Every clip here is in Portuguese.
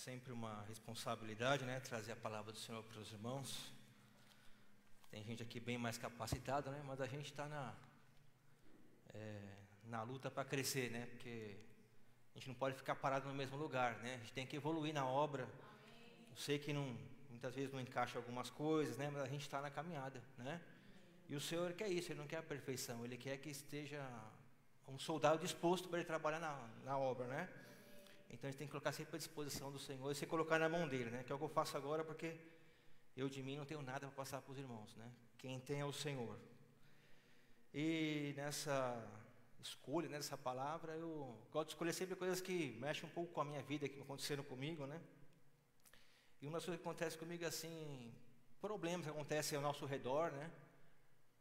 sempre uma responsabilidade, né? Trazer a palavra do Senhor para os irmãos. Tem gente aqui bem mais capacitada, né? Mas a gente está na luta para crescer, né? Porque a gente não pode ficar parado no mesmo lugar, né? A gente tem que evoluir na obra. Eu sei que muitas vezes não encaixa algumas coisas, né? Mas a gente está na caminhada, né? E o Senhor quer isso, Ele não quer a perfeição. Ele quer que esteja um soldado disposto para ele trabalhar na obra, né? Então a gente tem que colocar sempre à disposição do Senhor e se colocar na mão dele, né? Que é o que eu faço agora, porque eu de mim não tenho nada para passar para os irmãos, né? Quem tem é o Senhor. E nessa escolha, nessa palavra, eu gosto de escolher sempre coisas que mexem um pouco com a minha vida, que aconteceram comigo, né? E uma das coisas que acontece comigo é assim, problemas que acontecem ao nosso redor, né?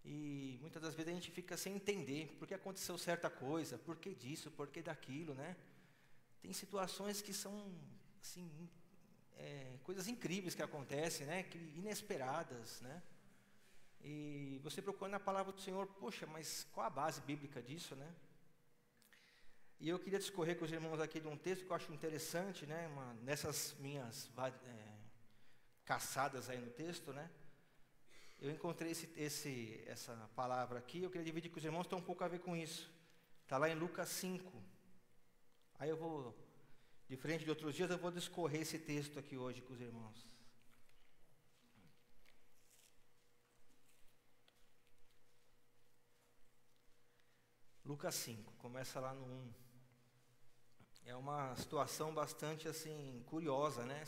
E muitas das vezes a gente fica sem entender por que aconteceu certa coisa, por que disso, por que daquilo, né? Tem situações que são, assim, coisas incríveis que acontecem, né? Inesperadas, né? E você procura na palavra do Senhor, poxa, mas qual a base bíblica disso, né? E eu queria discorrer com os irmãos aqui de um texto que eu acho interessante, né? Nessas minhas caçadas aí no texto, né? Eu encontrei essa palavra aqui, eu queria dividir com os irmãos, tem um pouco a ver com isso. Está lá em Lucas 5. Aí eu vou, diferente de outros dias, eu vou discorrer esse texto aqui hoje com os irmãos. Lucas 5, começa lá no 1. É uma situação bastante assim curiosa, né?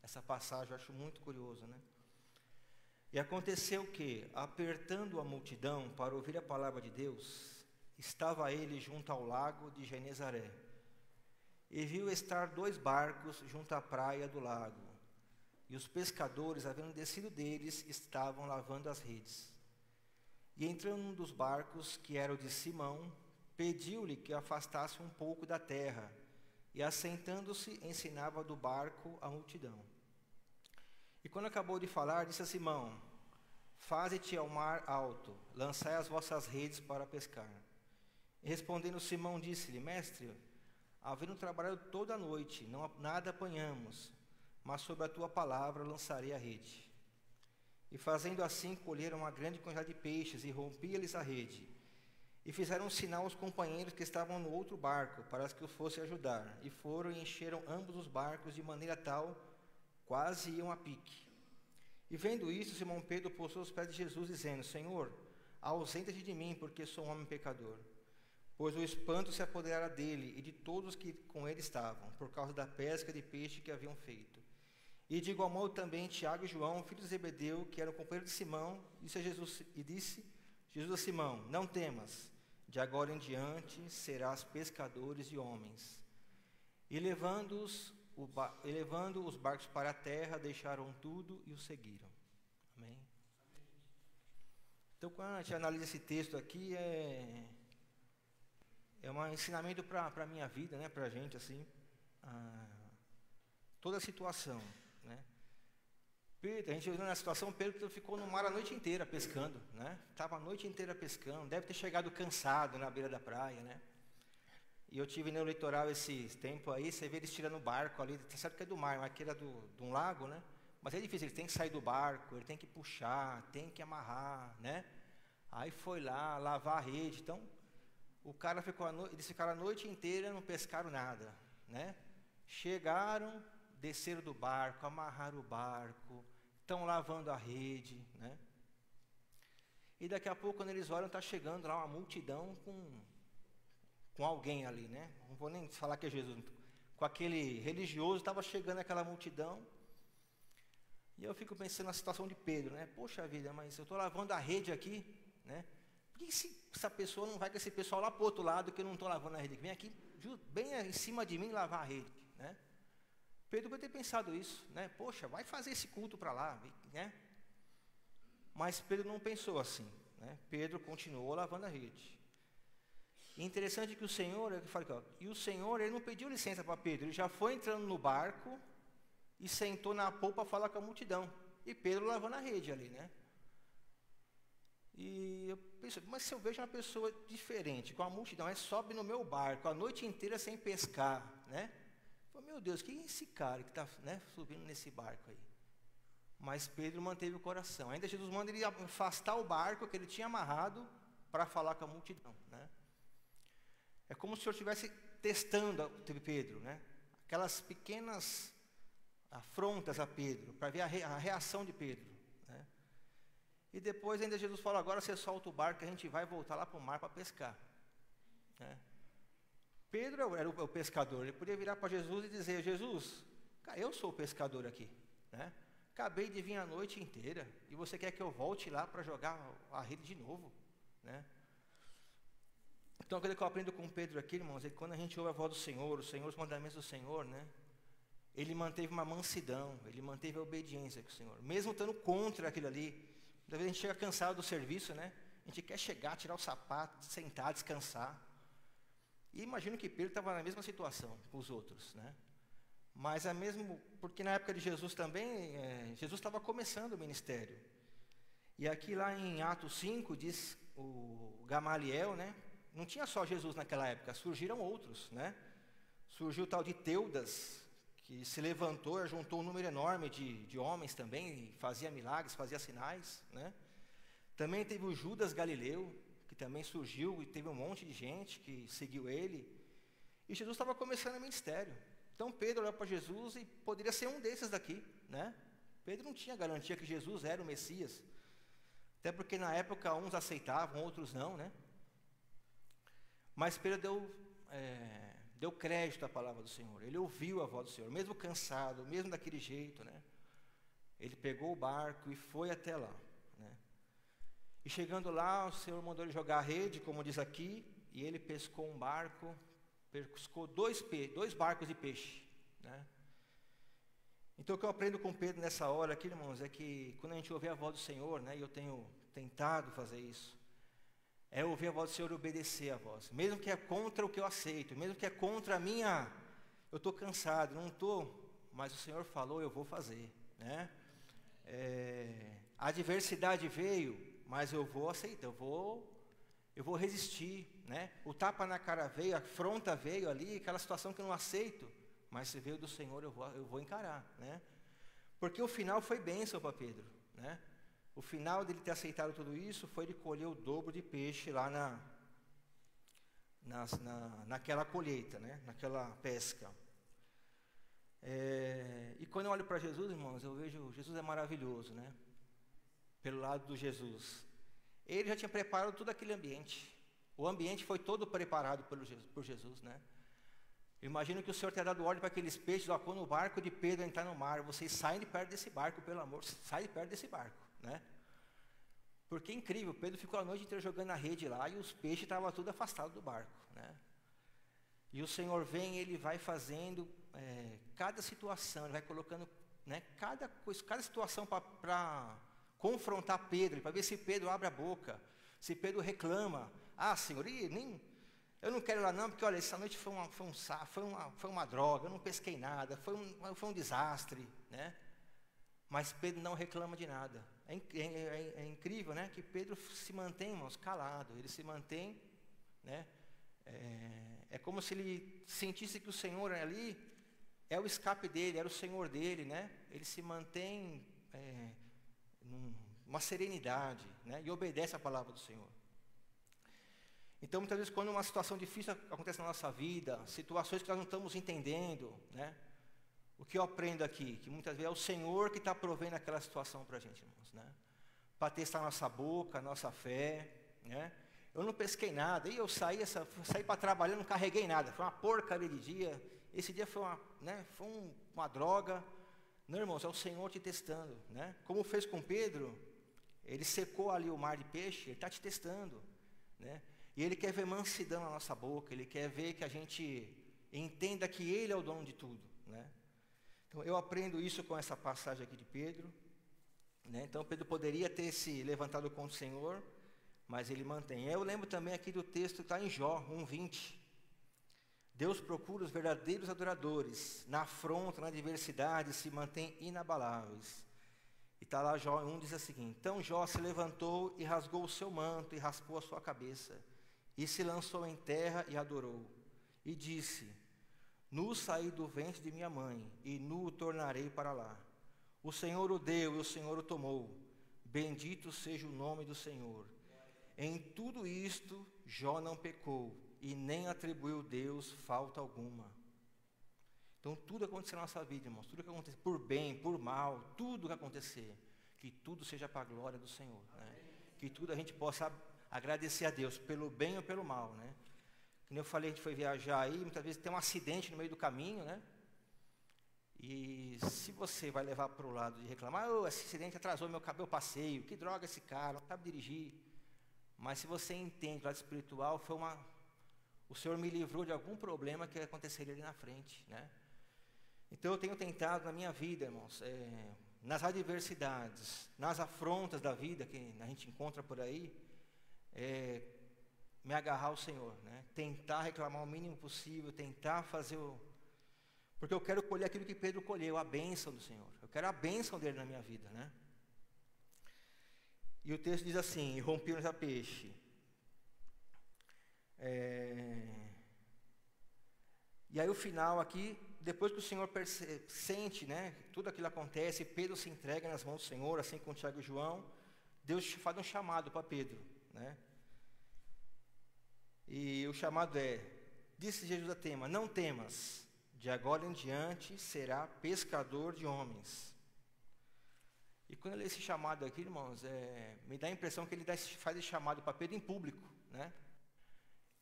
Essa passagem eu acho muito curioso, né? E aconteceu que, apertando a multidão para ouvir a palavra de Deus, estava ele junto ao lago de Genezaré, e viu estar 2 barcos junto à praia do lago, e os pescadores, havendo descido deles, estavam lavando as redes. E entrando um dos barcos, que era o de Simão, pediu-lhe que afastasse um pouco da terra, e assentando-se, ensinava do barco a multidão. E quando acabou de falar, disse a Simão: faze-te ao mar alto, lançai as vossas redes para pescar. E respondendo Simão, disse-lhe: mestre, havendo trabalhado toda a noite, nada apanhamos, mas sobre a tua palavra lançarei a rede. E fazendo assim, colheram uma grande quantidade de peixes, e rompia-lhes a rede. E fizeram um sinal aos companheiros que estavam no outro barco, para que os fossem ajudar. E foram e encheram ambos os barcos, de maneira tal, quase iam a pique. E vendo isso, Simão Pedro postrou aos pés de Jesus, dizendo: Senhor, ausenta-te de mim, porque sou um homem pecador. Pois o espanto se apoderara dele e de todos que com ele estavam, por causa da pesca de peixe que haviam feito. E de igual modo também Tiago e João, filhos de Zebedeu, que eram companheiros de Simão, disse Jesus a Simão: não temas, de agora em diante serás pescadores de homens. E levando os barcos para a terra, deixaram tudo e o seguiram. Amém? Então, quando a gente analisa esse texto aqui, é um ensinamento para a minha vida, né? Para a gente, assim, toda a situação, né? Pedro, a gente olhando na situação, Pedro ficou no mar a noite inteira pescando, né? Estava a noite inteira pescando, deve ter chegado cansado na beira da praia, né? E eu tive no litoral esse tempo aí, você vê eles tirando o barco ali, tá certo que é do mar, mas aqui era de um lago, né? Mas é difícil, ele tem que sair do barco, ele tem que puxar, tem que amarrar, né? Aí foi lá, lavar a rede, então, eles ficaram a noite inteira, não pescaram nada, né? Chegaram, desceram do barco, amarraram o barco, estão lavando a rede, né? E daqui a pouco, quando eles olham, está chegando lá uma multidão com alguém ali, né? Não vou nem falar que é Jesus. Com aquele religioso, estava chegando aquela multidão. E eu fico pensando na situação de Pedro, né? Poxa vida, mas eu estou lavando a rede aqui, né? Por que essa pessoa não vai com esse pessoal lá para o outro lado, que eu não estou lavando a rede? Vem aqui, bem em cima de mim, lavar a rede, né? Pedro vai ter pensado isso, né? Poxa, vai fazer esse culto para lá, né? Mas Pedro não pensou assim, né? Pedro continuou lavando a rede. E interessante que o Senhor, o Senhor, ele não pediu licença para Pedro, ele já foi entrando no barco e sentou na polpa para falar com a multidão. E Pedro lavando a rede ali, né? E eu penso, mas se eu vejo uma pessoa diferente, com a multidão, sobe no meu barco a noite inteira sem pescar, né? Falei, meu Deus, quem é esse cara que está, né, subindo nesse barco aí? Mas Pedro manteve o coração. Ainda Jesus manda ele afastar o barco que ele tinha amarrado para falar com a multidão, né? É como se o Senhor estivesse testando Pedro, né? Aquelas pequenas afrontas a Pedro, para ver a reação de Pedro, né? E depois ainda Jesus fala, agora você solta o barco que a gente vai voltar lá para o mar para pescar, né? Pedro era o pescador, ele podia virar para Jesus e dizer, Jesus, eu sou o pescador aqui, né? Acabei de vir a noite inteira, e você quer que eu volte lá para jogar a rede de novo, né? Então, aquilo que eu aprendo com Pedro aqui, irmãos, é que quando a gente ouve a voz do Senhor, os mandamentos do Senhor, né? Ele manteve uma mansidão, ele manteve a obediência com o Senhor, mesmo estando contra aquilo ali. Muitas vezes a gente chega cansado do serviço, né? A gente quer chegar, tirar o sapato, sentar, descansar. E imagino que Pedro estava na mesma situação com os outros, né? Mas é mesmo, porque na época de Jesus também, Jesus estava começando o ministério. E aqui lá em Atos 5, diz o Gamaliel, né? Não tinha só Jesus naquela época, surgiram outros, né? Surgiu o tal de Teudas, que se levantou e juntou um número enorme de homens também, e fazia milagres, fazia sinais, né? Também teve o Judas Galileu, que também surgiu e teve um monte de gente que seguiu ele. E Jesus estava começando o ministério. Então Pedro olhou para Jesus e poderia ser um desses daqui, né? Pedro não tinha garantia que Jesus era o Messias. Até porque na época uns aceitavam, outros não, né? Mas Pedro deu crédito à palavra do Senhor. Ele ouviu a voz do Senhor, mesmo cansado, mesmo daquele jeito, né? Ele pegou o barco e foi até lá, né? E chegando lá, o Senhor mandou ele jogar a rede, como diz aqui, e ele pescou um barco, pescou dois barcos de peixe, né? Então o que eu aprendo com Pedro nessa hora aqui, irmãos, é que quando a gente ouvir a voz do Senhor, né, e eu tenho tentado fazer isso, é ouvir a voz do Senhor e obedecer a voz, mesmo que é contra o que eu aceito, mesmo que é contra a minha, eu estou cansado, não estou, mas o Senhor falou, eu vou fazer, né? A adversidade veio, mas eu vou aceitar, eu vou resistir, né? O tapa na cara veio, a afronta veio ali, aquela situação que eu não aceito, mas se veio do Senhor, eu vou encarar, né? Porque o final foi bênção para Pedro, né? O final dele ter aceitado tudo isso foi ele colher o dobro de peixe lá naquela colheita, né? Naquela pesca. E quando eu olho para Jesus, irmãos, eu vejo Jesus é maravilhoso, né? Pelo lado do Jesus. Ele já tinha preparado todo aquele ambiente. O ambiente foi todo preparado por Jesus, né? Eu imagino que o Senhor tenha dado ordem para aqueles peixes, ó, quando o barco de Pedro entrar no mar, vocês saem de perto desse barco, pelo amor, saem de perto desse barco, né? Porque é incrível, Pedro ficou a noite inteira jogando a rede lá e os peixes estavam tudo afastados do barco, né? E o Senhor vem, ele vai fazendo cada situação, ele vai colocando, né, cada situação para confrontar Pedro, para ver se Pedro abre a boca, se Pedro reclama. Ah, Senhor, eu não quero ir lá não, porque olha, essa noite foi uma droga, eu não pesquei nada, foi um desastre, né? Mas Pedro não reclama de nada. É incrível, né? Que Pedro se mantém, irmãos, calado, ele se mantém, né? É como se ele sentisse que o Senhor ali é o escape dele, era o Senhor dele, né? Ele se mantém numa serenidade, né? E obedece a palavra do Senhor. Então, muitas vezes, quando uma situação difícil acontece na nossa vida, situações que nós não estamos entendendo, né? O que eu aprendo aqui? Que muitas vezes é o Senhor que está provendo aquela situação para a gente, irmãos, né? Para testar a nossa boca, a nossa fé, né? Eu não pesquei nada, e eu saí para trabalhar, não carreguei nada, foi uma porcaria de dia, esse dia foi uma droga. Não, irmãos, é o Senhor te testando, né? Como fez com Pedro, ele secou ali o mar de peixe, ele está te testando, né? E ele quer ver mansidão na nossa boca, ele quer ver que a gente entenda que ele é o dono de tudo, né? Então, eu aprendo isso com essa passagem aqui de Pedro, né? Então, Pedro poderia ter se levantado contra o Senhor, mas ele mantém. Eu lembro também aqui do texto que está em Jó 1:20. Deus procura os verdadeiros adoradores, na afronta, na adversidade, se mantém inabaláveis. E está lá Jó 1, diz o seguinte: então Jó se levantou e rasgou o seu manto e raspou a sua cabeça, e se lançou em terra e adorou, e disse: Nu saí do ventre de minha mãe, e nu o tornarei para lá. O Senhor o deu e o Senhor o tomou. Bendito seja o nome do Senhor. Em tudo isto, Jó não pecou, e nem atribuiu a Deus falta alguma. Então, tudo aconteceu na nossa vida, irmãos, tudo que acontecer, por bem, por mal, tudo que acontecer, que tudo seja para a glória do Senhor, né? Que tudo a gente possa agradecer a Deus, pelo bem ou pelo mal, né? Como eu falei, a gente foi viajar aí, muitas vezes tem um acidente no meio do caminho, né? E se você vai levar para o lado de reclamar, esse acidente atrasou meu passeio, que droga esse cara, não sabe dirigir. Mas se você entende o lado espiritual, o Senhor me livrou de algum problema que aconteceria ali na frente, né? Então eu tenho tentado na minha vida, irmãos, nas adversidades, nas afrontas da vida que a gente encontra por aí, me agarrar ao Senhor, né? Tentar reclamar o mínimo possível, tentar fazer porque eu quero colher aquilo que Pedro colheu, a bênção do Senhor. Eu quero a bênção dele na minha vida, né? E o texto diz assim: e rompiam-nos a peixe. E aí o final aqui, depois que o Senhor sente, né, tudo aquilo acontece, Pedro se entrega nas mãos do Senhor, assim como Tiago e João, Deus faz um chamado para Pedro, né? E o chamado disse Jesus a Tema: não temas, de agora em diante será pescador de homens. E quando eu leio esse chamado aqui, irmãos, me dá a impressão que ele faz esse chamado para Pedro em público, né?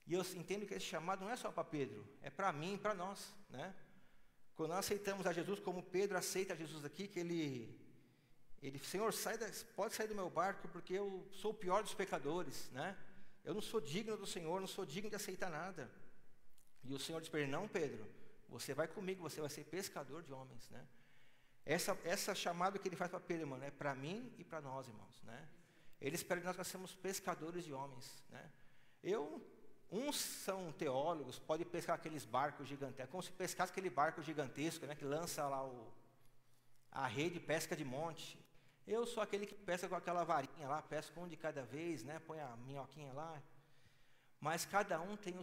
E eu entendo que esse chamado não é só para Pedro, é para mim e para nós, né? Quando nós aceitamos a Jesus, como Pedro aceita Jesus aqui, que ele Senhor, pode sair do meu barco, porque eu sou o pior dos pecadores, né? Eu não sou digno do Senhor, não sou digno de aceitar nada. E o Senhor diz para ele: não, Pedro, você vai comigo, você vai ser pescador de homens, né? Essa chamada que ele faz para Pedro, irmão, é para mim e para nós, irmãos, né? Ele espera que nós seamos pescadores de homens, né? Uns são teólogos, podem pescar aqueles barcos gigantescos, como se pescasse aquele barco gigantesco, né, que lança lá a rede, pesca de monte. Eu sou aquele que pesca com aquela varinha lá, pesca um de cada vez, né, põe a minhoquinha lá. Mas cada um tem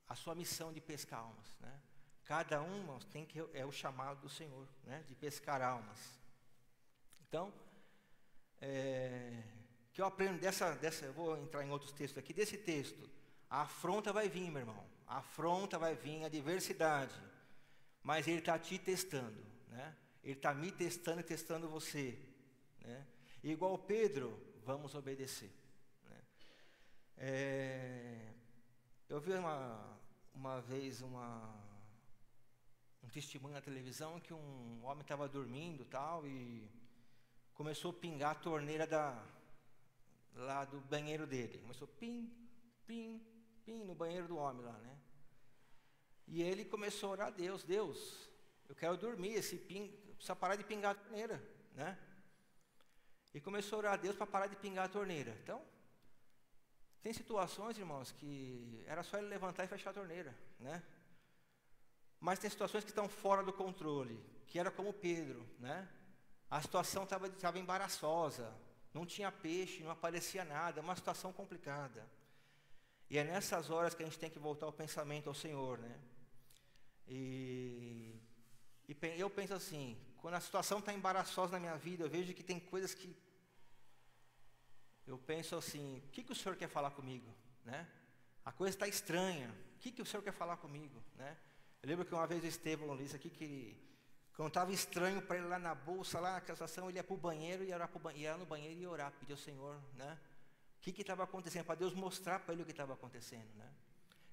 a sua missão de pescar almas, né? Cada um, irmãos, é o chamado do Senhor, né, de pescar almas. Então, que eu aprendo eu vou entrar em outros textos aqui, desse texto, a afronta vai vir, meu irmão, a afronta vai vir, a adversidade, mas Ele está te testando, né? Ele está me testando e testando você, né? E igual Pedro, vamos obedecer, né? Eu vi uma vez um testemunho na televisão que um homem estava dormindo tal, e começou a pingar a torneira lá do banheiro dele. Começou pim, pim, pim no banheiro do homem lá, né? E ele começou a orar a Deus: Deus, eu quero dormir, precisa parar de pingar a torneira, né? E começou a orar a Deus para parar de pingar a torneira. Então, tem situações, irmãos, que era só ele levantar e fechar a torneira, né? Mas tem situações que estão fora do controle, que era como Pedro, né? A situação estava embaraçosa, não tinha peixe, não aparecia nada, uma situação complicada. E é nessas horas que a gente tem que voltar o pensamento ao Senhor, né? E eu penso assim, quando a situação está embaraçosa na minha vida, eu vejo que tem coisas que eu penso assim: o que o Senhor quer falar comigo, né? A coisa está estranha, o que o Senhor quer falar comigo, né? Eu lembro que uma vez o Estevão disse aqui que quando estava estranho para ele lá na bolsa, lá na situação, ele ia para o banheiro, ia no banheiro e orar, pedir ao Senhor, né? O que estava acontecendo, para Deus mostrar para ele o que estava acontecendo, né?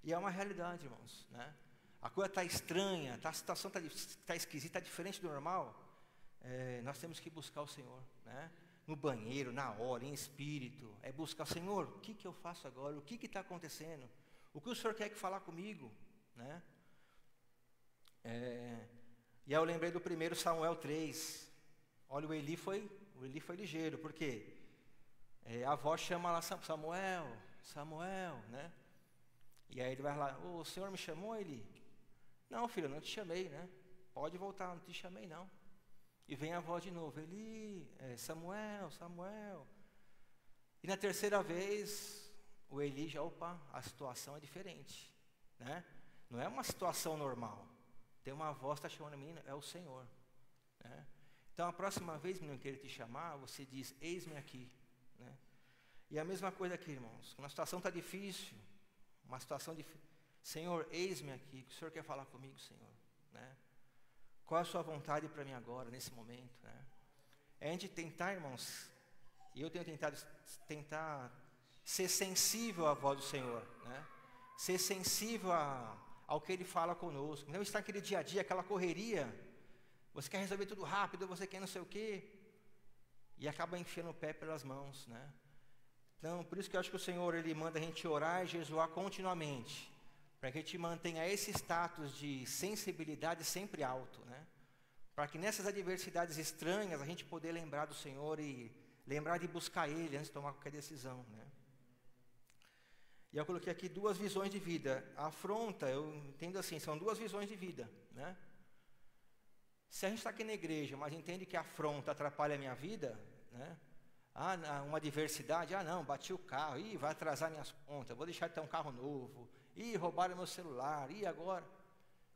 E é uma realidade, irmãos, né? A coisa está estranha, a situação está esquisita, está diferente do normal. Nós temos que buscar o Senhor, né? No banheiro, na hora, em espírito, buscar o Senhor: o que eu faço agora? O que está acontecendo? O que o Senhor quer falar comigo, né? E aí eu lembrei do 1 Samuel 3. Olha, o Eli foi ligeiro, porque a avó chama lá: Samuel, Samuel, né? E aí ele vai lá: o Senhor me chamou, Eli? Não, filho, eu não te chamei, né? Pode voltar, não te chamei, não. E vem a avó de novo: Eli, Samuel, Samuel. E na terceira vez, o Eli já: opa, a situação é diferente, né? Não é uma situação normal. Tem uma voz que está chamando a menina, é o Senhor. Né? Então, a próxima vez, menino, que ele te chamar, você diz, eis-me aqui. Né? E a mesma coisa aqui, irmãos. Quando a situação está difícil, uma situação difícil, Senhor, eis-me aqui, o que o Senhor quer falar comigo, Senhor? Né? Qual a sua vontade para mim agora, nesse momento? Né? É a gente tentar, irmãos, e eu tenho tentado ser sensível à voz do Senhor, né? Ser sensível ao que Ele fala conosco. Não estar naquele dia a dia, aquela correria, você quer resolver tudo rápido, você quer não sei o quê, e acaba enfiando o pé pelas mãos, né? Então, por isso que eu acho que o Senhor, Ele manda a gente orar e jejuar continuamente, para que a gente mantenha esse status de sensibilidade sempre alto, né? Para que nessas adversidades estranhas, a gente poder lembrar do Senhor e lembrar de buscar Ele antes de tomar qualquer decisão, né? E eu coloquei aqui 2 visões de vida. A afronta, eu entendo assim, são 2 visões de vida, né? Se a gente está aqui na igreja, mas entende que a afronta atrapalha a minha vida, né? Uma adversidade, não, bati o carro, vai atrasar minhas contas, vou deixar de ter um carro novo, roubaram meu celular, agora.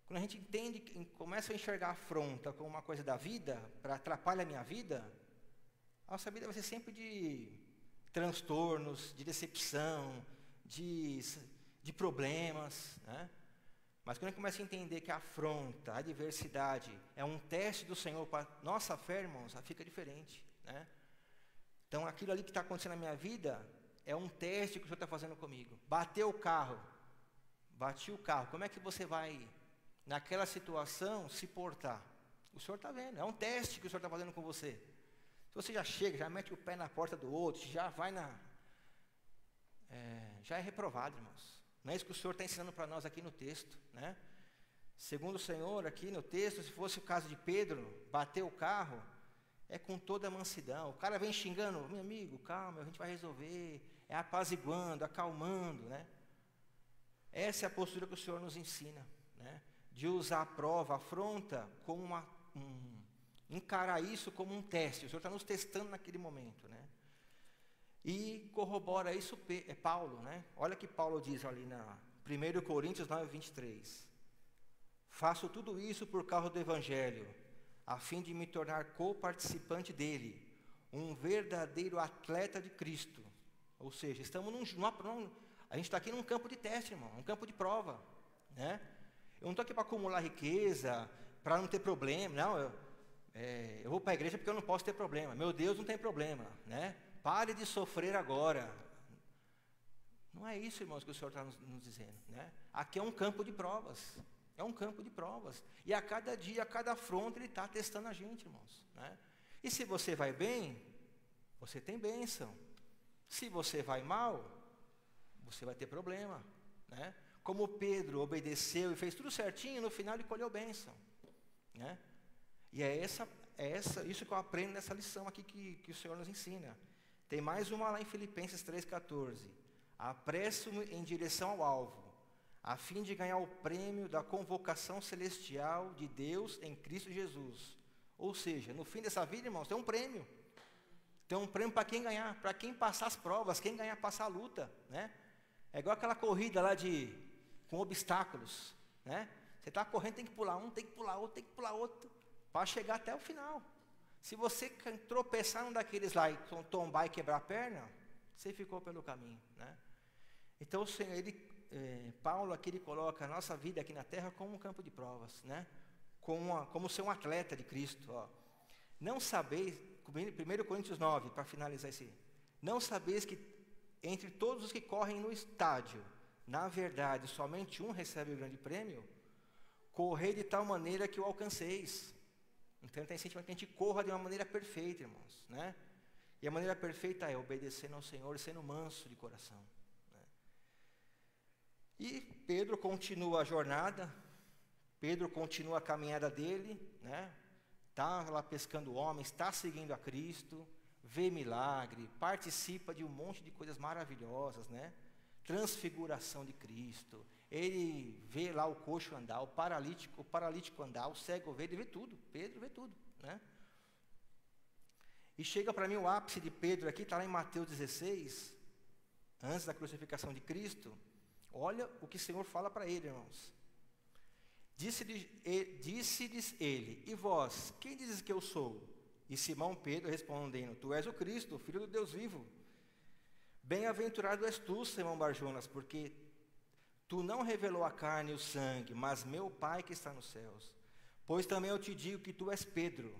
Quando a gente entende, começa a enxergar a afronta como uma coisa da vida, para atrapalhar a minha vida, a nossa vida vai ser sempre de transtornos, de decepção, de problemas, né? Mas quando a gente começa a entender que a afronta, a adversidade é um teste do Senhor para nossa fé, irmãos, fica diferente, né? Então aquilo ali que está acontecendo na minha vida é um teste que o Senhor está fazendo comigo. Bateu o carro, bati o carro, como é que você vai, naquela situação, se portar? O Senhor está vendo, é um teste que o Senhor está fazendo com você. Se você já chega, já mete o pé na porta do outro, já vai já é reprovado, irmãos. Não é isso que o Senhor está ensinando para nós aqui no texto, né? Segundo o Senhor, aqui no texto, se fosse o caso de Pedro, bater o carro, é com toda a mansidão. O cara vem xingando, meu amigo, calma, a gente vai resolver, é apaziguando, acalmando, né? Essa é a postura que o Senhor nos ensina, né? De usar a prova, a afronta, como encarar isso como um teste. O Senhor está nos testando naquele momento, né? E corrobora isso Paulo, né? Olha que Paulo diz ali na 1 Coríntios 9, 23. Faço tudo isso por causa do Evangelho, a fim de me tornar co-participante dele, um verdadeiro atleta de Cristo. Ou seja, estamos a gente está aqui num campo de teste, irmão, um campo de prova, né? Eu não estou aqui para acumular riqueza, para não ter problema, não, eu vou para a igreja porque eu não posso ter problema, meu Deus não tem problema, né? Pare de sofrer agora. Não é isso, irmãos, que o Senhor está nos dizendo, né? Aqui é um campo de provas, é um campo de provas, e a cada dia, a cada afronta, Ele está testando a gente, irmãos, né? E se você vai bem, você tem bênção. Se você vai mal, você vai ter problema, né? Como Pedro obedeceu e fez tudo certinho, no final ele colheu bênção, né? E é isso que eu aprendo nessa lição aqui que o Senhor nos ensina. Tem mais uma lá em Filipenses 3,14. Apresso-me em direção ao alvo, a fim de ganhar o prêmio da convocação celestial de Deus em Cristo Jesus. Ou seja, no fim dessa vida, irmãos, tem um prêmio. Tem um prêmio para quem ganhar, para quem passar as provas, quem ganhar passar a luta, né? É igual aquela corrida lá com obstáculos, né? Você está correndo, tem que pular um, tem que pular outro, tem que pular outro, para chegar até o final. Se você tropeçar num daqueles lá e tombar e quebrar a perna, você ficou pelo caminho, né? Então, Paulo aqui ele coloca a nossa vida aqui na terra como um campo de provas, né? Como ser um atleta de Cristo, ó. Não sabeis, 1 Coríntios 9, para finalizar não sabeis que entre todos os que correm no estádio, na verdade, somente um recebe o grande prêmio? Correi de tal maneira que o alcanceis. Então, ele está incentivando que a gente corra de uma maneira perfeita, irmãos, né? E a maneira perfeita é obedecendo ao Senhor e sendo manso de coração, né? E Pedro continua a jornada, Pedro continua a caminhada dele, né? Está lá pescando homens, está seguindo a Cristo, vê milagre, participa de um monte de coisas maravilhosas, né? Transfiguração de Cristo, ele vê lá o coxo andar, o paralítico andar, o cego ver, ele vê tudo, Pedro vê tudo, né? E chega para mim o ápice de Pedro aqui, está lá em Mateus 16, antes da crucificação de Cristo. Olha o que o Senhor fala para ele, irmãos. Disse-lhes ele: E vós, quem dizes que eu sou? E Simão Pedro respondendo: Tu és o Cristo, o Filho do Deus vivo. Bem-aventurado és tu, Simão Barjonas, porque tu não revelou a carne e o sangue, mas meu Pai que está nos céus. Pois também eu te digo que tu és Pedro,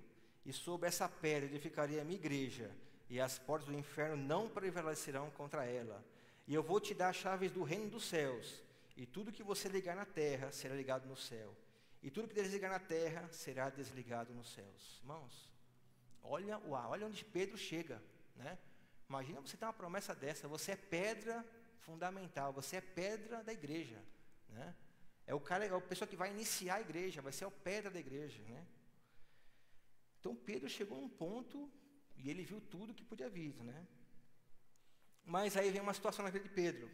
e sobre essa pedra edificarei a minha igreja, e as portas do inferno não prevalecerão contra ela. E eu vou te dar as chaves do reino dos céus, e tudo que você ligar na terra será ligado no céu, e tudo que desligar na terra será desligado nos céus. Irmãos, olha onde Pedro chega, né? Imagina você ter uma promessa dessa, você é pedra fundamental, você é pedra da igreja, né? É a pessoa que vai iniciar a igreja, vai ser a pedra da igreja, né? Então Pedro chegou num ponto e ele viu tudo que podia vir, né? Mas aí vem uma situação na vida de Pedro.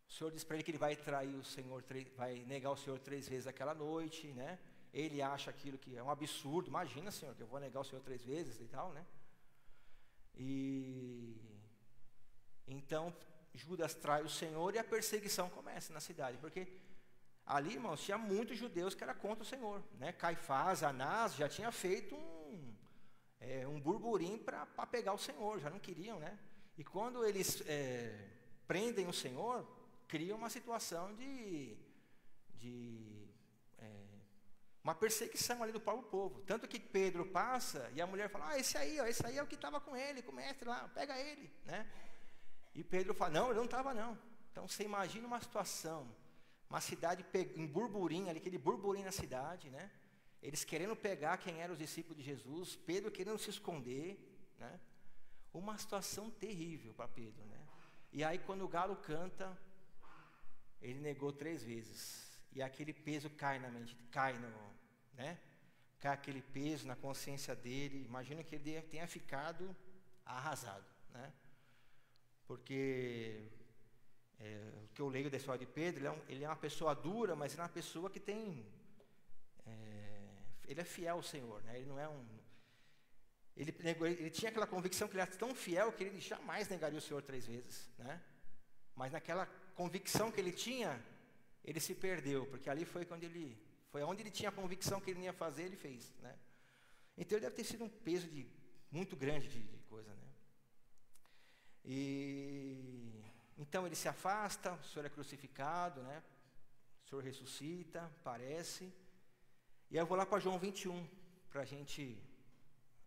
O Senhor diz para ele que ele vai trair o Senhor, vai negar o Senhor 3 vezes aquela noite, né? Ele acha aquilo que é um absurdo. Imagina, Senhor, que eu vou negar o Senhor 3 vezes e tal, né? E então Judas trai o Senhor e a perseguição começa na cidade, porque ali, irmãos, tinha muitos judeus que eram contra o Senhor, né? Caifás, Anás já tinha feito um burburinho para pegar o Senhor, já não queriam, né? E quando eles prendem o Senhor, cria uma situação de uma perseguição ali do próprio povo. Tanto que Pedro passa e a mulher fala: esse aí é o que estava com ele, com o mestre lá, pega ele, né? E Pedro fala: não, ele não estava não. Então você imagina uma situação, uma cidade em burburinho, ali, aquele burburinho na cidade, né? Eles querendo pegar quem eram os discípulos de Jesus, Pedro querendo se esconder, né? Uma situação terrível para Pedro, né? E aí quando o galo canta, ele negou 3 vezes. E aquele peso cai na mente, cai aquele peso na consciência dele. Imagina que ele tenha ficado arrasado, né? Porque o que eu leio da história de Pedro, ele é uma pessoa dura, mas ele é uma pessoa que tem... ele é fiel ao Senhor, né? Ele não é ele tinha aquela convicção que ele era tão fiel que ele jamais negaria o Senhor 3 vezes, né? Mas naquela convicção que ele tinha, ele se perdeu, porque ali foi onde ele tinha a convicção que ele não ia fazer, ele fez, né? Então ele deve ter sido um peso muito grande de coisa, né? E então ele se afasta, o Senhor é crucificado, né? O Senhor ressuscita, parece. E eu vou lá para João 21, para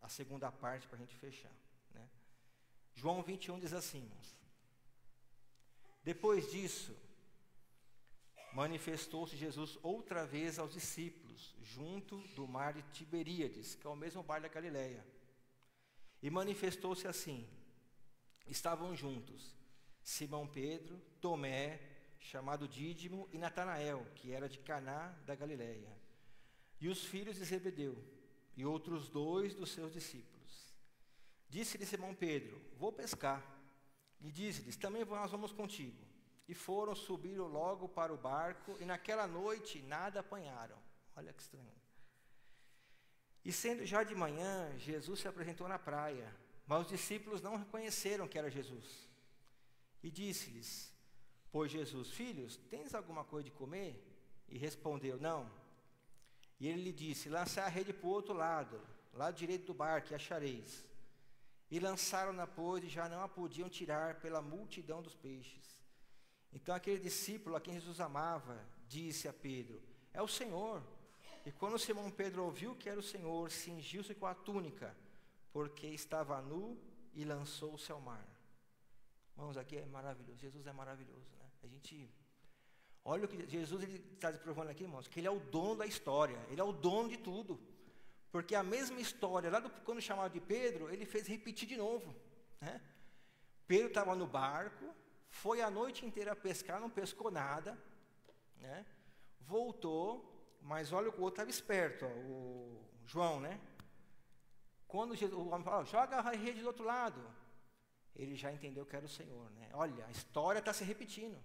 a segunda parte, para a gente fechar, né? João 21 diz assim, irmãos: depois disso, manifestou-se Jesus outra vez aos discípulos, junto do mar de Tiberíades, que é o mesmo mar da Galileia. E manifestou-se assim: estavam juntos Simão Pedro, Tomé, chamado Dídimo, e Natanael, que era de Caná da Galileia, e os filhos de Zebedeu, e outros 2 dos seus discípulos. Disse-lhe Simão Pedro: vou pescar. E disse-lhes: também nós vamos contigo. E foram, subiram logo para o barco, e naquela noite nada apanharam. Olha que estranho. E sendo já de manhã, Jesus se apresentou na praia, mas os discípulos não reconheceram que era Jesus. E disse-lhes, pois Jesus: filhos, tens alguma coisa de comer? E respondeu: não. E ele lhe disse: lançai a rede para o outro lado direito do barco, e achareis. E lançaram-na, pois, e já não a podiam tirar pela multidão dos peixes. Então aquele discípulo a quem Jesus amava disse a Pedro: é o Senhor. E quando Simão Pedro ouviu que era o Senhor, cingiu-se com a túnica, porque estava nu, e lançou-se ao mar. Irmãos, aqui é maravilhoso. Jesus é maravilhoso, né? Olha o que Jesus está provando aqui, irmãos, que Ele é o dono da história, Ele é o dono de tudo. Porque a mesma história, quando chamaram de Pedro, Ele fez repetir de novo, né? Pedro estava no barco, foi a noite inteira pescar, não pescou nada, né? Voltou, mas olha, o outro estava esperto, o João, né? Quando o homem falou: joga a rede do outro lado, ele já entendeu que era o Senhor, né? Olha, a história está se repetindo.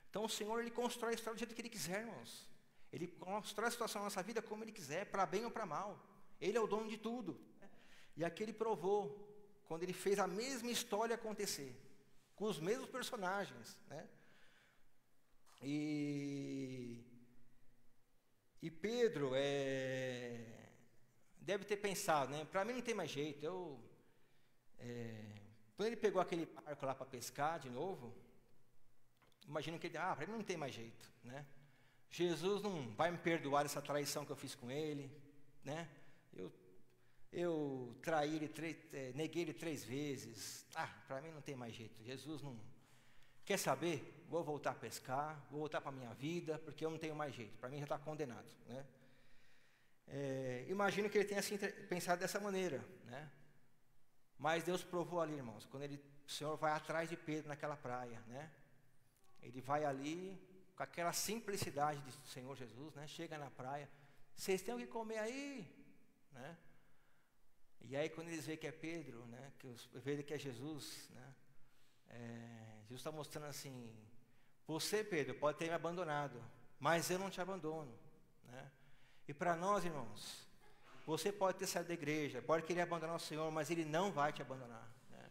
Então o Senhor, Ele constrói a história do jeito que Ele quiser, irmãos. Ele constrói a situação na nossa vida como Ele quiser, para bem ou para mal. Ele é o dono de tudo. E aqui Ele provou, quando Ele fez a mesma história acontecer, com os mesmos personagens, né? E E Pedro deve ter pensado, né? Para mim não tem mais jeito. Quando ele pegou aquele barco lá para pescar de novo, imagino que ele, para mim não tem mais jeito, né? Jesus não vai me perdoar essa traição que eu fiz com ele, né? Eu traí ele, neguei ele 3 vezes. Para mim não tem mais jeito. Jesus não quer saber? Vou voltar a pescar, vou voltar para a minha vida, porque eu não tenho mais jeito. Para mim já está condenado, né? Imagino que ele tenha assim, pensado dessa maneira, né? Mas Deus provou ali, irmãos, quando o Senhor vai atrás de Pedro naquela praia, né? Ele vai ali com aquela simplicidade do Senhor Jesus, né? Chega na praia, vocês têm o que comer aí, né? E aí quando eles veem que é Pedro, né? Que veem que é Jesus, né? Jesus está mostrando assim: você, Pedro, pode ter me abandonado, mas eu não te abandono, né? E para nós, irmãos, você pode ter saído da igreja, pode querer abandonar o Senhor, mas Ele não vai te abandonar, né?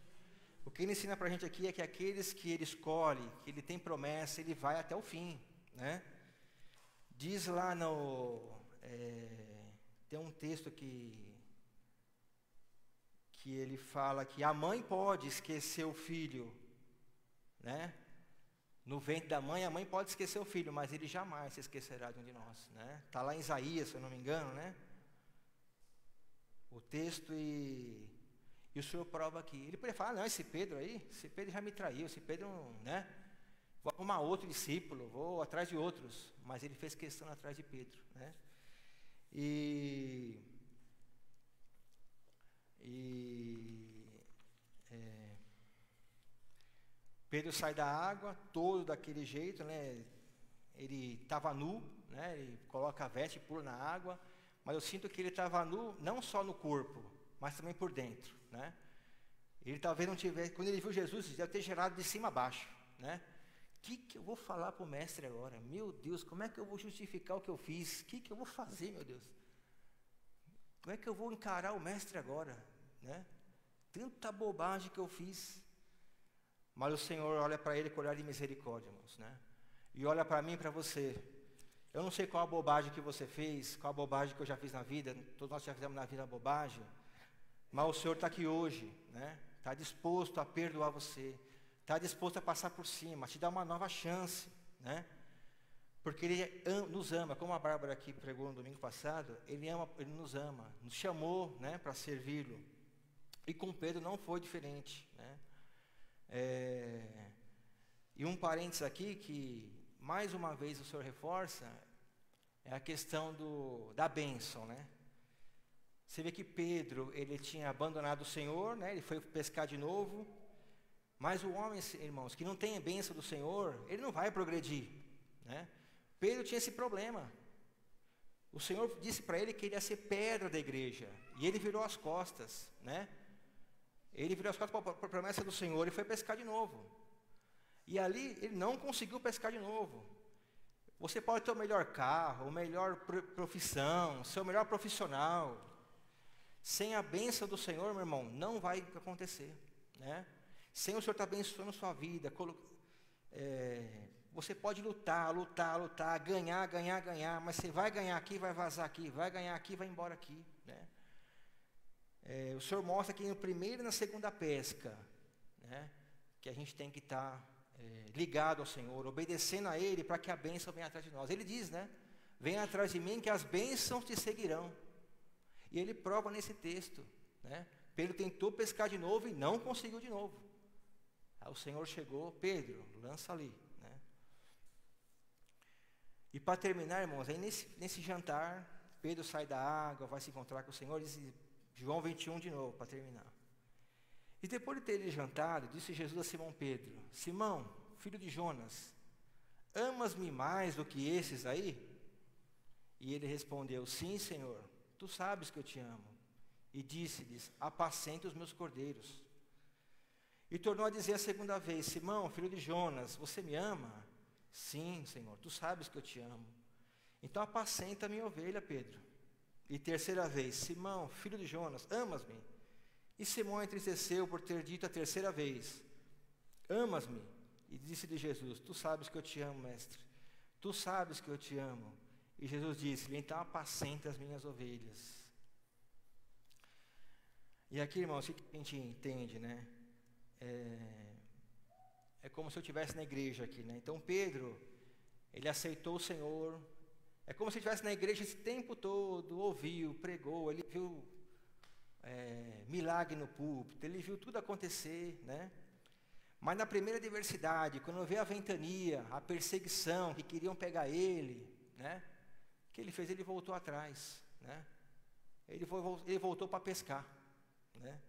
O que Ele ensina para a gente aqui é que aqueles que Ele escolhe, que Ele tem promessa, Ele vai até o fim, né? Diz lá tem um texto que ele fala que a mãe pode esquecer o filho, né? No ventre da mãe, a mãe pode esquecer o filho, mas Ele jamais se esquecerá de um de nós, né? Está lá em Isaías, se eu não me engano, né? O texto e o Senhor prova aqui. Ele poderia falar, não, esse Pedro já me traiu, esse Pedro, né? Vou arrumar outro discípulo, vou atrás de outros. Mas ele fez questão atrás de Pedro, né? Pedro sai da água, todo daquele jeito, né? Ele estava nu, né? Ele coloca a veste e pula na água. Mas eu sinto que ele estava nu, não só no corpo, mas também por dentro, né? Ele talvez não tivesse, quando ele viu Jesus, deve ter gerado de cima a baixo, né? O que eu vou falar para o mestre agora? Meu Deus, como é que eu vou justificar o que eu fiz? O que eu vou fazer, meu Deus? Como é que eu vou encarar o mestre agora, né? Tanta bobagem que eu fiz. Mas o Senhor olha para ele com olhar de misericórdia, irmãos, né? E olha para mim e para você. Eu não sei qual a bobagem que você fez, qual a bobagem que eu já fiz na vida, todos nós já fizemos na vida bobagem, mas o Senhor está aqui hoje, né? Está disposto a perdoar você, está disposto a passar por cima, a te dar uma nova chance, né? Porque Ele nos ama, como a Bárbara aqui pregou no domingo passado, Ele nos ama, nos chamou, né, para servi-lo. E com Pedro não foi diferente, né? E um parênteses aqui que mais uma vez o Senhor reforça, é a questão da bênção, né? Você vê que Pedro, ele tinha abandonado o Senhor, né? Ele foi pescar de novo, mas o homem, irmãos, que não tem a bênção do Senhor, ele não vai progredir, né? Pedro tinha esse problema. O Senhor disse para ele que ele ia ser pedra da igreja, e ele virou as costas, né? Ele virou as costas para a promessa do Senhor e foi pescar de novo. E ali ele não conseguiu pescar de novo. Você pode ter o melhor carro, a melhor profissão, ser o melhor profissional. Sem a bênção do Senhor, meu irmão, não vai acontecer, né? Sem o Senhor estar abençoando a sua vida, você pode lutar, ganhar, mas você vai ganhar aqui, vai vazar aqui, vai ganhar aqui, vai embora aqui, né? O Senhor mostra que no primeiro e na segunda pesca, né, que a gente tem que estar ligado ao Senhor, obedecendo a Ele, para que a bênção venha atrás de nós. Ele diz, né? Venha atrás de mim que as bênçãos te seguirão. E ele prova nesse texto, né? Pedro tentou pescar de novo e não conseguiu de novo. Aí o Senhor chegou, Pedro, lança ali, né? E para terminar, irmãos, aí nesse jantar, Pedro sai da água, vai se encontrar com o Senhor, diz João 21 de novo, para terminar. E depois de ter jantado, disse Jesus a Simão Pedro: Simão, filho de Jonas, amas-me mais do que esses aí? E ele respondeu: sim, Senhor, tu sabes que eu te amo. E disse-lhes: apacenta os meus cordeiros. E tornou a dizer a segunda vez: Simão, filho de Jonas, você me ama? Sim, Senhor, tu sabes que eu te amo. Então apacenta a minha ovelha, Pedro. E terceira vez: Simão, filho de Jonas, amas-me? E Simão entristeceu por ter dito a terceira vez: amas-me? E disse-lhe Jesus: tu sabes que eu te amo, mestre. Tu sabes que eu te amo. E Jesus disse: então apacenta as minhas ovelhas. E aqui, irmãos, o que a gente entende, né? É como se eu estivesse na igreja aqui, né? Então Pedro, ele aceitou o Senhor. É como se ele estivesse na igreja esse tempo todo, ouviu, pregou, ele viu milagre no púlpito, ele viu tudo acontecer, né? Mas na primeira adversidade, quando veio a ventania, a perseguição, que queriam pegar ele, né? O que ele fez? Ele voltou atrás, né? Ele voltou para pescar, né?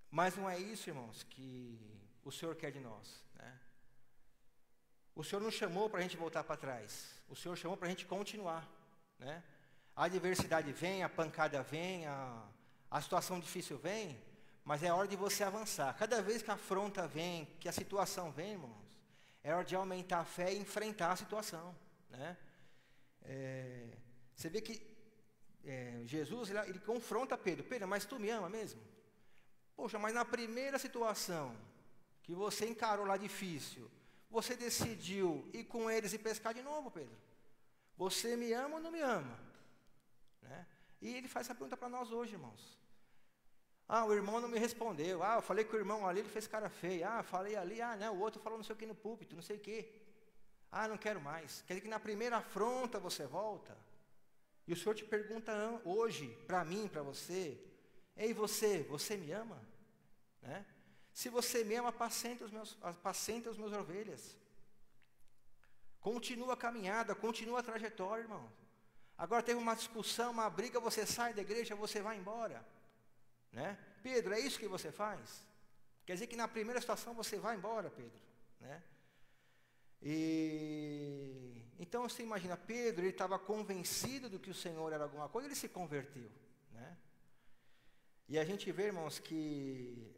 Mas não é isso, irmãos, que o Senhor quer de nós, né? O Senhor não chamou para a gente voltar para trás, o Senhor chamou para a gente continuar, né? A adversidade vem, a pancada vem, a situação difícil vem, mas é hora de você avançar. Cada vez que a afronta vem, que a situação vem, irmãos, é hora de aumentar a fé e enfrentar a situação, né? Você vê que Jesus, ele confronta Pedro. Pedro, mas tu me ama mesmo? Poxa, mas na primeira situação que você encarou lá difícil, você decidiu ir com eles e pescar de novo, Pedro. Você me ama ou não me ama? Né? E ele faz essa pergunta para nós hoje, irmãos. O irmão não me respondeu. Eu falei com o irmão ali, ele fez cara feia. Falei ali, não, o outro falou não sei o que no púlpito, não sei o que. Não quero mais. Quer dizer que na primeira afronta você volta. E o Senhor te pergunta hoje, para mim, para você: ei, você me ama? Né? Se você me ama, apacenta os meus ovelhas. Continua a caminhada, continua a trajetória, irmão. Agora teve uma discussão, uma briga, você sai da igreja, você vai embora. Né? Pedro, é isso que você faz? Quer dizer que na primeira situação você vai embora, Pedro, né? Então você imagina, Pedro, ele estava convencido do que o Senhor era alguma coisa, ele se converteu, né? E a gente vê, irmãos, que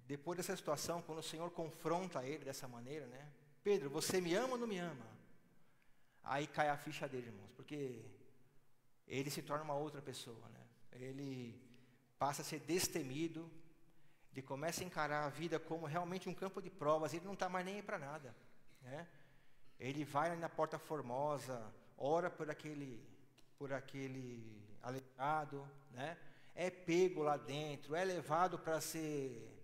depois dessa situação, quando o Senhor confronta ele dessa maneira, né? Pedro, você me ama ou não me ama? Aí cai a ficha dele, irmãos, porque ele se torna uma outra pessoa, né? Ele passa a ser destemido, ele começa a encarar a vida como realmente um campo de provas, ele não está mais nem aí para nada, né? Ele vai na Porta Formosa, ora por aquele aleijado, né? É pego lá dentro, é levado para ser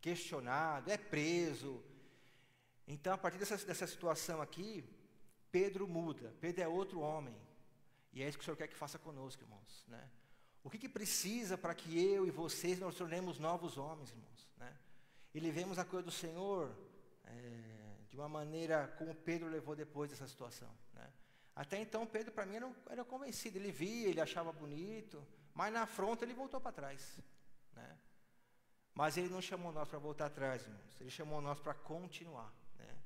questionado, é preso. Então, a partir dessa situação aqui, Pedro muda, Pedro é outro homem, e é isso que o Senhor quer que faça conosco, irmãos, né? O que precisa para que eu e vocês nos tornemos novos homens, irmãos, né? E levemos a coisa do Senhor de uma maneira como Pedro levou depois dessa situação, né? Até então, Pedro, para mim, era convencido. Ele via, ele achava bonito, mas na afronta ele voltou para trás, né? Mas ele não chamou nós para voltar atrás, irmãos. Ele chamou nós para continuar, né?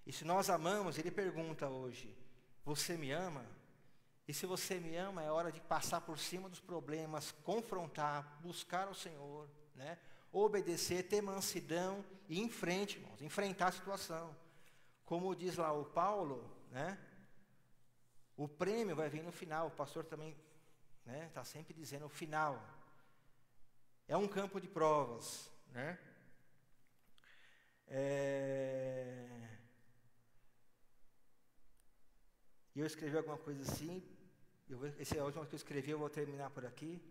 E se nós amamos, ele pergunta hoje: você me ama? E se você me ama, é hora de passar por cima dos problemas, confrontar, buscar o Senhor, né? Obedecer, ter mansidão e ir em frente, irmãos, enfrentar a situação. Como diz lá o Paulo, né? O prêmio vai vir no final. O pastor também, né, está sempre dizendo o final. É um campo de provas, né? E eu escrevi alguma coisa assim. Essa é a última que eu escrevi, eu vou terminar por aqui.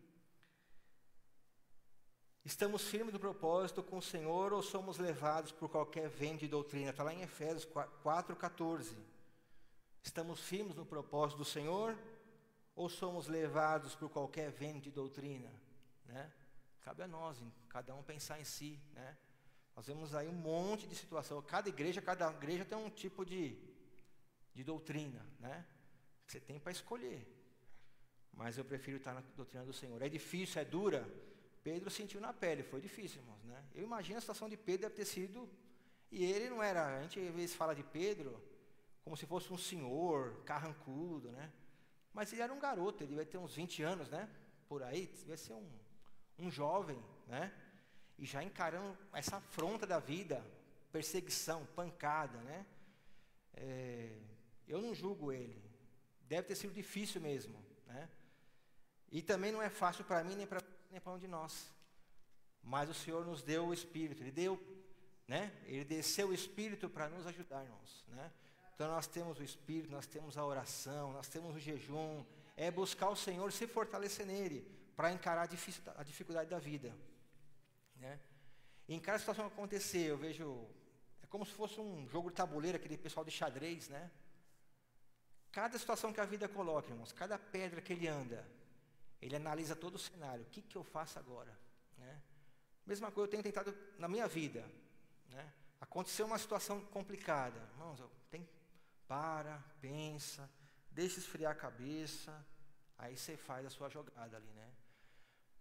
Estamos firmes no propósito com o Senhor ou somos levados por qualquer vento de doutrina? Está lá em Efésios 4:14. Estamos firmes no propósito do Senhor ou somos levados por qualquer vento de doutrina, né? Cabe a nós, cada um pensar em si, né? Nós vemos aí um monte de situação. Cada igreja tem um tipo de doutrina, né? Você tem para escolher. Mas eu prefiro estar na doutrina do Senhor. É difícil, é dura. Pedro sentiu na pele, foi difícil, irmãos, né? Eu imagino a situação de Pedro deve ter sido. E ele não era, a gente às vezes fala de Pedro como se fosse um senhor, carrancudo, né? Mas ele era um garoto, ele devia ter uns 20 anos, né? Por aí, devia ser um jovem, né? E já encarando essa afronta da vida, perseguição, pancada, né? Eu não julgo ele. Deve ter sido difícil mesmo, né? E também não é fácil para mim, nem para um de nós. Mas o Senhor nos deu o Espírito. Ele deu né? Ele desceu o Espírito para nos ajudar, irmãos, né? Então nós temos o Espírito, nós temos a oração, nós temos o jejum, é buscar o Senhor, se fortalecer nele, para encarar a dificuldade da vida, né? E em cada situação que acontecer, eu vejo, é como se fosse um jogo de tabuleiro, aquele pessoal de xadrez, né? Cada situação que a vida coloca, irmãos, cada pedra que ele anda, ele analisa todo o cenário, o que eu faço agora, né? Mesma coisa eu tenho tentado na minha vida, né? Aconteceu uma situação complicada, irmãos, pensa, deixa esfriar a cabeça, aí você faz a sua jogada ali, né?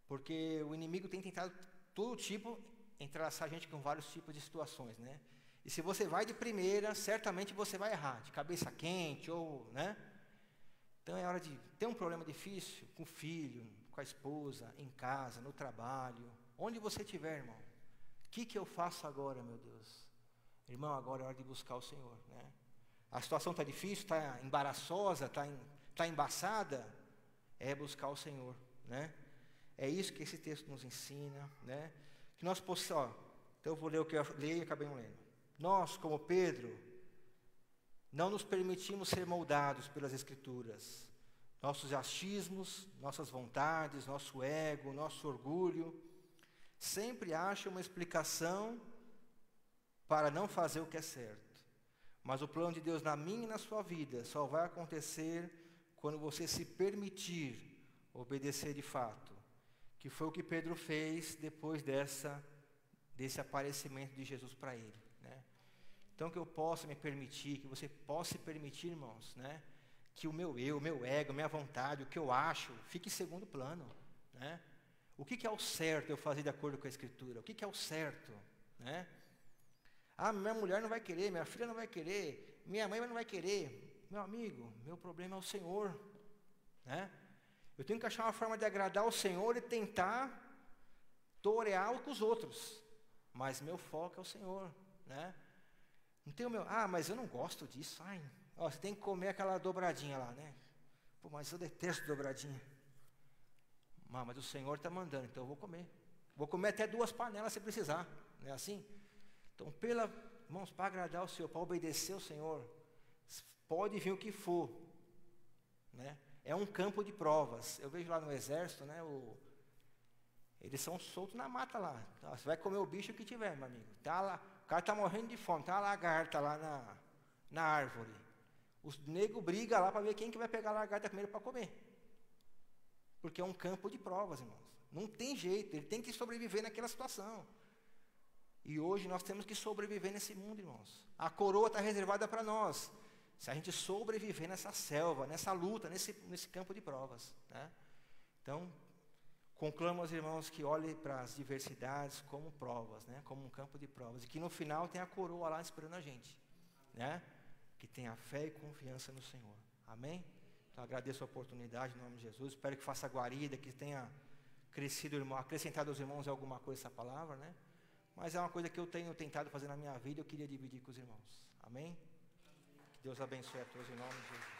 Porque o inimigo tem tentado todo tipo, entrelaçar a gente com vários tipos de situações, né? E se você vai de primeira, certamente você vai errar, de cabeça quente, ou, né? Então é hora de ter um problema difícil com o filho, com a esposa, em casa, no trabalho, onde você estiver, irmão. O que eu faço agora, meu Deus? Irmão, agora é hora de buscar o Senhor, né? A situação está difícil, está embaraçosa, está embaçada, é buscar o Senhor, né? É isso que esse texto nos ensina, né? Que nós possamos, então eu vou ler o que eu leio e acabei não lendo. Nós, como Pedro, não nos permitimos ser moldados pelas Escrituras. Nossos achismos, nossas vontades, nosso ego, nosso orgulho, sempre acham uma explicação para não fazer o que é certo. Mas o plano de Deus na minha e na sua vida só vai acontecer quando você se permitir obedecer de fato. Que foi o que Pedro fez depois desse aparecimento de Jesus para ele, né? Então que eu possa me permitir, que você possa se permitir, irmãos, né? Que o meu ego, minha vontade, o que eu acho, fique em segundo plano, né? O que é o certo eu fazer de acordo com a Escritura? O que é o certo, né? Ah, minha mulher não vai querer, minha filha não vai querer, minha mãe não vai querer. Meu amigo, meu problema é o Senhor, né? Eu tenho que achar uma forma de agradar o Senhor e tentar torear com os outros. Mas meu foco é o Senhor, né? Não tem o meu, mas eu não gosto disso. Você tem que comer aquela dobradinha lá, né? Pô, mas eu detesto dobradinha. Mas o Senhor está mandando, então eu vou comer. Vou comer até 2 panelas se precisar, não é assim? Então, irmãos, para agradar o Senhor, para obedecer ao Senhor, pode vir o que for, né? É um campo de provas. Eu vejo lá no exército, né? Eles são soltos na mata lá. Então, você vai comer o bicho que tiver, meu amigo. Tá lá, o cara está morrendo de fome, tá a lagarta lá na árvore. Os negros brigam lá para ver quem que vai pegar a lagarta primeiro para comer. Porque é um campo de provas, irmãos. Não tem jeito, ele tem que sobreviver naquela situação. E hoje nós temos que sobreviver nesse mundo, irmãos. A coroa está reservada para nós. Se a gente sobreviver nessa selva, nessa luta, nesse campo de provas, né? Então, conclamo aos irmãos que olhem para as diversidades como provas, né? Como um campo de provas. E que no final tem a coroa lá esperando a gente, né? Que tenha fé e confiança no Senhor. Amém? Então, agradeço a oportunidade em nome de Jesus. Espero que faça guarida, que tenha crescido, irmão, acrescentado aos irmãos alguma coisa essa palavra, né? Mas é uma coisa que eu tenho tentado fazer na minha vida, eu queria dividir com os irmãos. Amém? Que Deus abençoe a todos em nome de Jesus.